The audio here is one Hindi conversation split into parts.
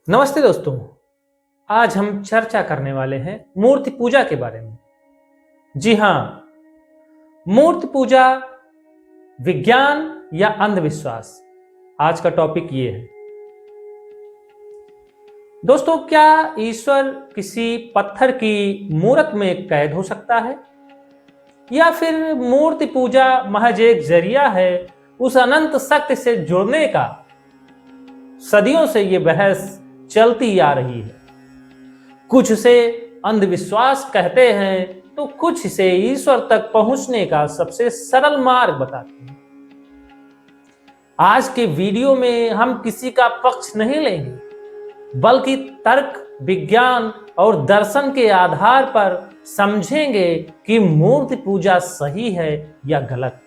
नमस्ते दोस्तों। आज हम चर्चा करने वाले हैं मूर्ति पूजा के बारे में। जी हाँ, मूर्ति पूजा विज्ञान या अंधविश्वास, आज का टॉपिक ये है। दोस्तों, क्या ईश्वर किसी पत्थर की मूरत में कैद हो सकता है या फिर मूर्ति पूजा महज एक जरिया है उस अनंत शक्ति से जुड़ने का? सदियों से ये बहस चलती आ रही है। कुछ इसे अंधविश्वास कहते हैं तो कुछ इसे ईश्वर तक पहुंचने का सबसे सरल मार्ग बताते हैं। आज के वीडियो में हम किसी का पक्ष नहीं लेंगे, बल्कि तर्क, विज्ञान और दर्शन के आधार पर समझेंगे कि मूर्ति पूजा सही है या गलत।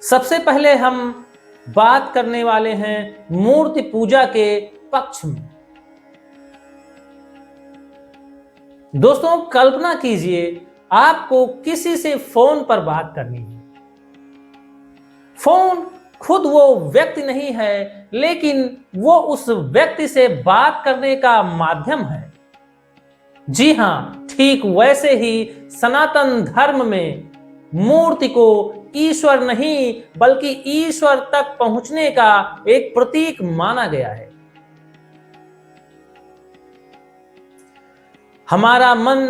सबसे पहले हम बात करने वाले हैं मूर्ति पूजा के पक्ष में। दोस्तों, कल्पना कीजिए आपको किसी से फोन पर बात करनी है। फोन खुद वो व्यक्ति नहीं है, लेकिन वो उस व्यक्ति से बात करने का माध्यम है। जी हां, ठीक वैसे ही सनातन धर्म में मूर्ति को ईश्वर नहीं बल्कि ईश्वर तक पहुंचने का एक प्रतीक माना गया है। हमारा मन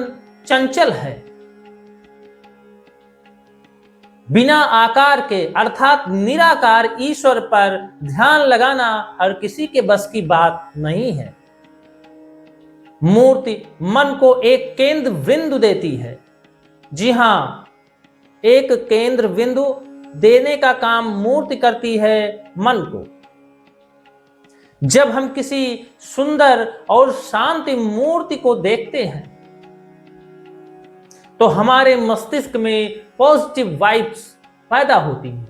चंचल है, बिना आकार के अर्थात निराकार ईश्वर पर ध्यान लगाना हर किसी के बस की बात नहीं है। मूर्ति मन को एक केंद्र बिंदु देती है। जी हां, एक केंद्र बिंदु देने का काम मूर्ति करती है मन को। जब हम किसी सुंदर और शांति मूर्ति को देखते हैं तो हमारे मस्तिष्क में पॉजिटिव वाइब्स पैदा होती हैं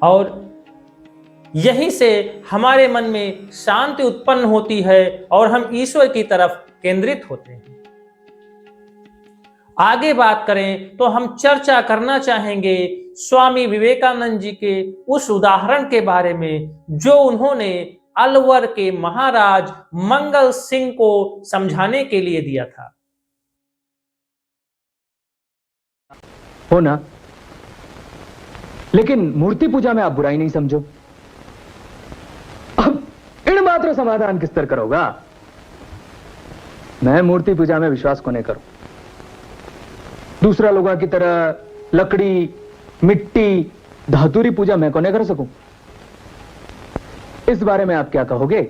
और यहीं से हमारे मन में शांति उत्पन्न होती है और हम ईश्वर की तरफ केंद्रित होते हैं। आगे बात करें तो हम चर्चा करना चाहेंगे स्वामी विवेकानंद जी के उस उदाहरण के बारे में जो उन्होंने अलवर के महाराज मंगल सिंह को समझाने के लिए दिया था। हो ना, लेकिन मूर्ति पूजा में आप बुराई नहीं समझो। अब इन मात्र समाधान किस तरह करोगा? मैं मूर्ति पूजा में विश्वास को नहीं करूं। दूसरा लोगों की तरह लकड़ी, मिट्टी, धातुरी पूजा मैं को नहीं कर सकूं। इस बारे में आप क्या कहोगे?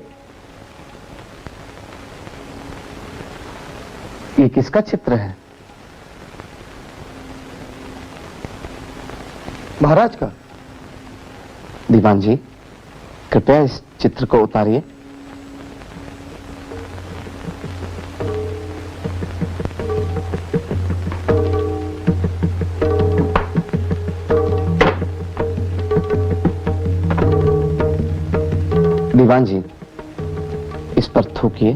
ये किसका चित्र है? महाराज का। दीवान जी, कृपया इस चित्र को उतारिए। दीवान जी, इस पर थूकिए।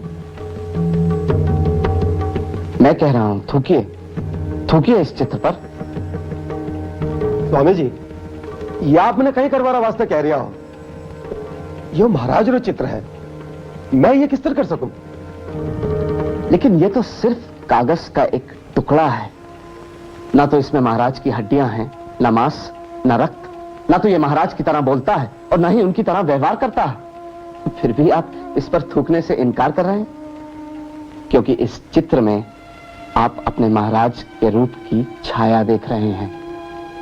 मैं कह रहा हूं, थूकिए, थूकिए इस चित्र पर। स्वामी जी, ये आपने कहीं करवाना वास्ते कह रहा हो। ये महाराज रो चित्र है, मैं ये किस तरह कर सकूं? लेकिन ये तो सिर्फ कागज का एक टुकड़ा है। ना तो इसमें महाराज की हड्डियां हैं, ना मांस, ना रक्त। ना तो ये महाराज की तरह बोलता है और ना ही उनकी तरह व्यवहार करता है। फिर भी आप इस पर थूकने से इनकार कर रहे हैं, क्योंकि इस चित्र में आप अपने महाराज के रूप की छाया देख रहे हैं।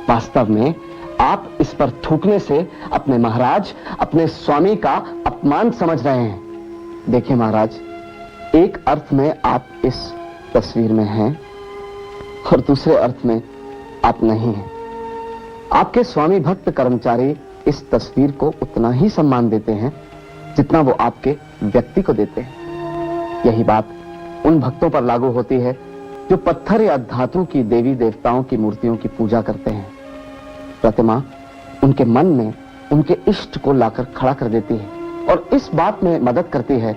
वास्तव में आप इस पर थूकने से अपने महाराज, अपने स्वामी का अपमान समझ रहे हैं। देखिए महाराज, एक अर्थ में आप इस तस्वीर में हैं और दूसरे अर्थ में आप नहीं हैं। आपके स्वामी भक्त कर्मचारी इस तस्वीर को उतना ही सम्मान देते हैं जितना वो आपके व्यक्ति को देते हैं। यही बात उन भक्तों पर लागू होती है जो पत्थर या धातु की देवी देवताओं की मूर्तियों की पूजा करते हैं। प्रतिमा उनके मन में उनके इष्ट को लाकर खड़ा कर देती है और इस बात में मदद करती है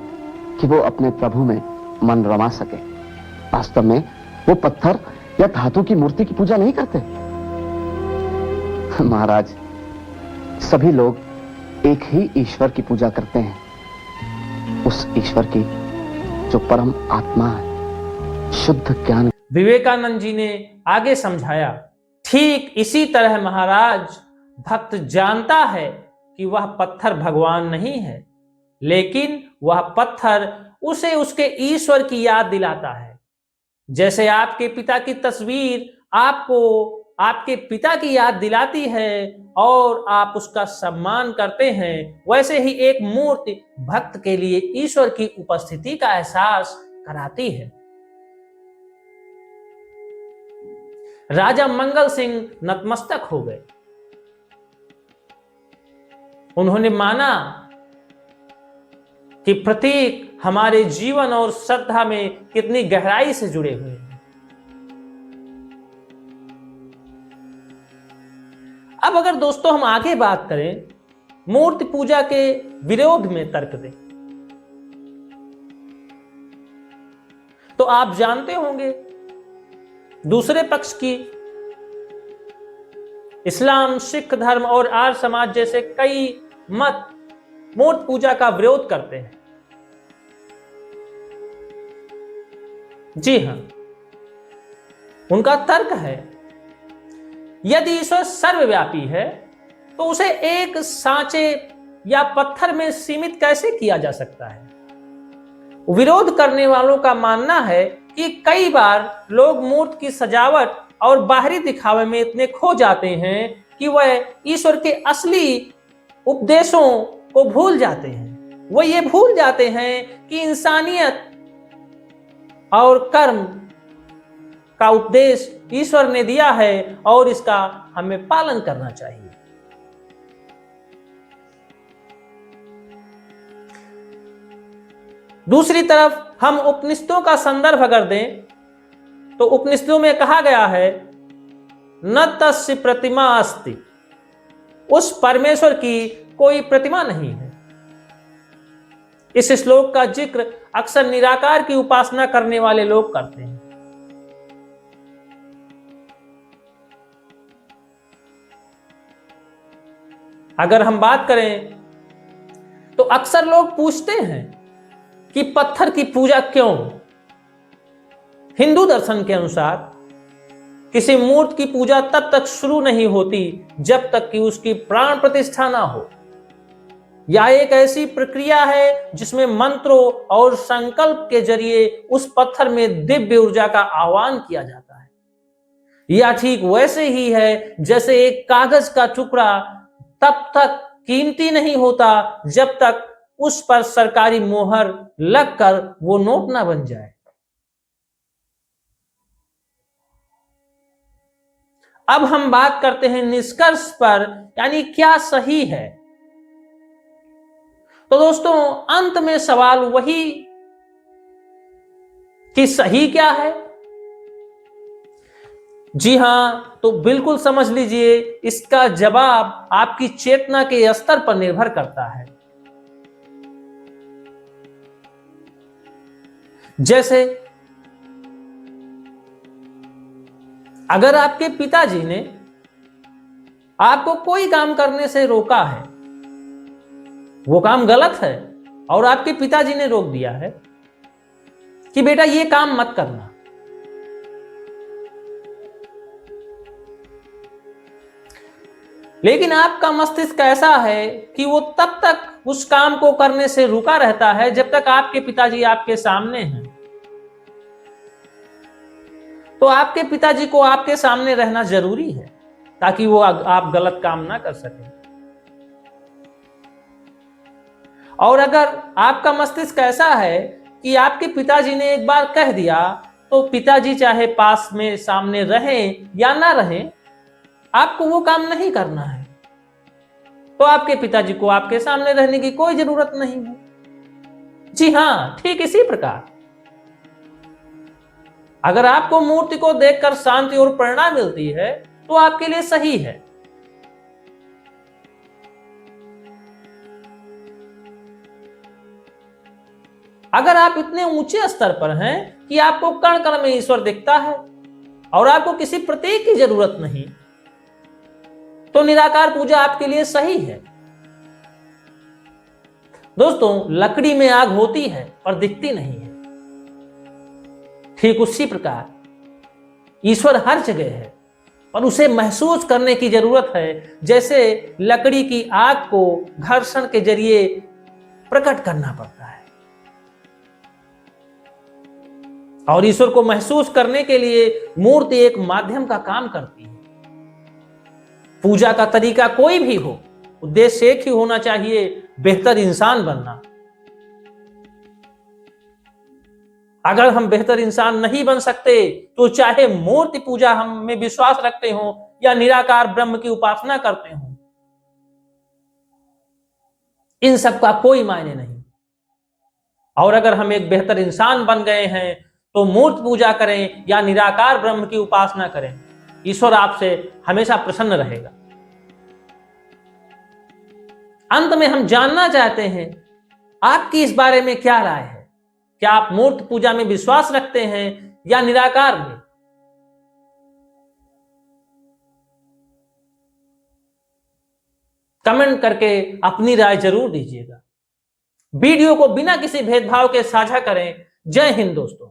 कि वो अपने प्रभु में मन रमा सके। वास्तव में वो पत्थर या धातु की मूर्ति की पूजा नहीं करते। महाराज, सभी लोग एक ही ईश्वर की पूजा करते हैं, उस ईश्वर की जो परम आत्मा है, शुद्ध ज्ञान। विवेकानंद जी ने आगे समझाया, ठीक इसी तरह महाराज, भक्त जानता है कि वह पत्थर भगवान नहीं है, लेकिन वह पत्थर उसे उसके ईश्वर की याद दिलाता है। जैसे आपके पिता की तस्वीर आपको आपके पिता की याद दिलाती है और आप उसका सम्मान करते हैं, वैसे ही एक मूर्ति भक्त के लिए ईश्वर की उपस्थिति का एहसास कराती है। राजा मंगल सिंह नतमस्तक हो गए। उन्होंने माना कि प्रतीक हमारे जीवन और श्रद्धा में कितनी गहराई से जुड़े हुए हैं। अब अगर दोस्तों हम आगे बात करें, मूर्ति पूजा के विरोध में तर्क दें, तो आप जानते होंगे दूसरे पक्ष की इस्लाम, सिख धर्म और आर्य समाज जैसे कई मत मूर्ति पूजा का विरोध करते हैं। जी हां, उनका तर्क है, यदि ईश्वर सर्वव्यापी है तो उसे एक सांचे या पत्थर में सीमित कैसे किया जा सकता है। विरोध करने वालों का मानना है कि कई बार लोग मूर्ति की सजावट और बाहरी दिखावे में इतने खो जाते हैं कि वह ईश्वर के असली उपदेशों को भूल जाते हैं। वो ये भूल जाते हैं कि इंसानियत और कर्म का उपदेश ईश्वर ने दिया है और इसका हमें पालन करना चाहिए। दूसरी तरफ हम उपनिषदों का संदर्भ अगर दें तो उपनिषदों में कहा गया है, न तस्य प्रतिमा अस्ति, उस परमेश्वर की कोई प्रतिमा नहीं है। इस श्लोक का जिक्र अक्सर निराकार की उपासना करने वाले लोग करते हैं। अगर हम बात करें तो अक्सर लोग पूछते हैं कि पत्थर की पूजा क्यों। हिंदू दर्शन के अनुसार किसी मूर्ति की पूजा तब तक शुरू नहीं होती जब तक कि उसकी प्राण प्रतिष्ठा ना हो। यह एक ऐसी प्रक्रिया है जिसमें मंत्रों और संकल्प के जरिए उस पत्थर में दिव्य ऊर्जा का आह्वान किया जाता है। यह ठीक वैसे ही है जैसे एक कागज का टुकड़ा तब तक कीमती नहीं होता जब तक उस पर सरकारी मोहर लगकर वो नोट ना बन जाए। अब हम बात करते हैं निष्कर्ष पर, यानी क्या सही है। तो दोस्तों अंत में सवाल वही कि सही क्या है। जी हां, तो बिल्कुल समझ लीजिए, इसका जवाब आपकी चेतना के स्तर पर निर्भर करता है। जैसे अगर आपके पिताजी ने आपको कोई काम करने से रोका है, वो काम गलत है और आपके पिताजी ने रोक दिया है कि बेटा ये काम मत करना, लेकिन आपका मस्तिष्क ऐसा है कि वो तब तक उस काम को करने से रुका रहता है जब तक आपके पिताजी आपके सामने हैं। तो आपके पिताजी को आपके सामने रहना जरूरी है ताकि वो आप गलत काम ना कर सकें। और अगर आपका मस्तिष्क ऐसा है कि आपके पिताजी ने एक बार कह दिया तो पिताजी चाहे पास में सामने रहें या ना रहें, आपको वो काम नहीं करना है, तो आपके पिताजी को आपके सामने रहने की कोई जरूरत नहीं है। जी हां, ठीक इसी प्रकार अगर आपको मूर्ति को देखकर शांति और प्रेरणा मिलती है तो आपके लिए सही है। अगर आप इतने ऊंचे स्तर पर हैं कि आपको कण कण में ईश्वर दिखता है और आपको किसी प्रतीक की जरूरत नहीं, तो तो निराकार पूजा आपके लिए सही है। दोस्तों, लकड़ी में आग होती है पर दिखती नहीं है। ठीक उसी प्रकार ईश्वर हर जगह है और उसे महसूस करने की जरूरत है, जैसे लकड़ी की आग को घर्षण के जरिए प्रकट करना पड़ता है। और ईश्वर को महसूस करने के लिए मूर्ति एक माध्यम का काम करती है। पूजा का तरीका कोई भी हो, उद्देश्य एक ही होना चाहिए, बेहतर इंसान बनना। अगर हम बेहतर इंसान नहीं बन सकते तो चाहे मूर्ति पूजा हम में विश्वास रखते हो या निराकार ब्रह्म की उपासना करते हो, इन सब का कोई मायने नहीं। और अगर हम एक बेहतर इंसान बन गए हैं तो मूर्ति पूजा करें या निराकार ब्रह्म की उपासना करें, ईश्वर आपसे हमेशा प्रसन्न रहेगा। अंत में हम जानना चाहते हैं आपकी इस बारे में क्या राय है। क्या आप मूर्ति पूजा में विश्वास रखते हैं या निराकार में? कमेंट करके अपनी राय जरूर दीजिएगा। वीडियो को बिना किसी भेदभाव के साझा करें। जय हिंद दोस्तों।